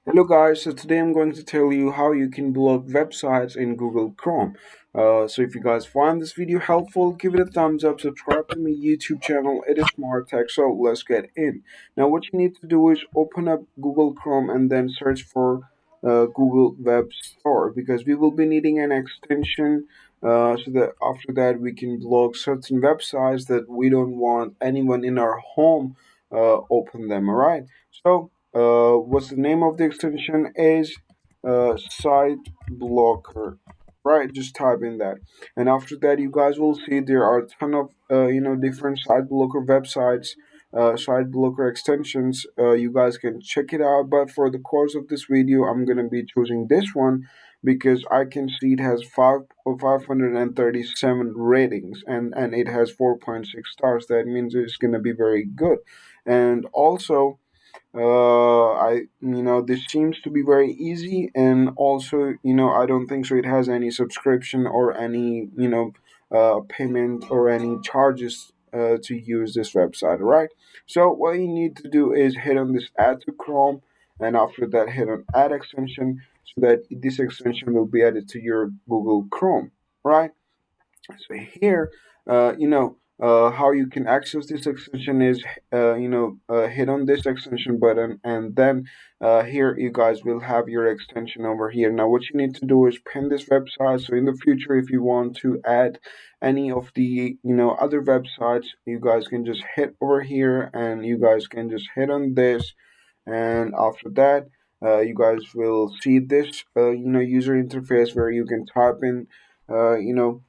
Hello guys, so today I'm going to tell you how you can block websites in Google Chrome. So if you guys find this video helpful, give it a thumbs up, subscribe to my YouTube channel, it is Smart Tech, so let's get in. Now what you need to do is open up Google Chrome and then search for Google Web Store because we will be needing an extension so that after that we can block certain websites that we don't want anyone in our home open them, alright? So what's the name of the extension is site blocker, right? Just type in that, and after that you guys will see there are a ton of different site blocker websites, site blocker extensions. You guys can check it out, but for the course of this video I'm gonna be choosing this one because I can see it has 537 ratings, and it has 4.6 stars. That means it's gonna be very good. And also this seems to be very easy, and also, I don't think so. It has any subscription or any, payment or any charges to use this website, right? So what you need to do is hit on this add to Chrome, and after that, hit on add extension so that this extension will be added to your Google Chrome, right? So here, how you can access this extension is, hit on this extension button, and then here you guys will have your extension over here. Now, what you need to do is pin this website. So in the future, if you want to add any of the, other websites, you guys can just hit over here, and you guys can just hit on this, and after that you guys will see this user interface where you can type in the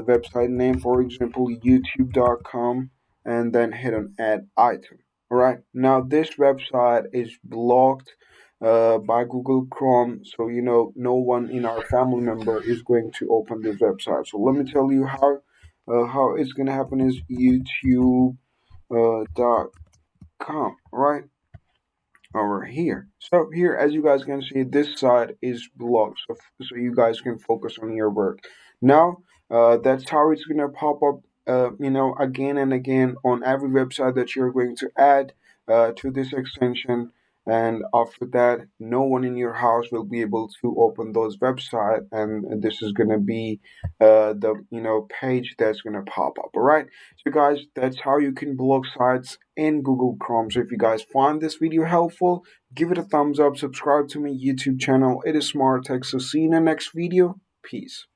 website name, for example youtube.com, and then hit on add item. All right, now this website is blocked by Google Chrome, so no one in our family member is going to open this website. So let me tell you how it's going to happen is youtube dot com, right over here. So here, as you guys can see, this side is blocked, so you guys can focus on your work. Now, that's how it's gonna pop up, again and again on every website that you're going to add to this extension. And after that, no one in your house will be able to open those websites, and this is gonna be the page that's gonna pop up. All right. So guys, that's how you can block sites in Google Chrome. So if you guys find this video helpful, give it a thumbs up, subscribe to my YouTube channel. It is Smart Tech. So see you in the next video. Peace.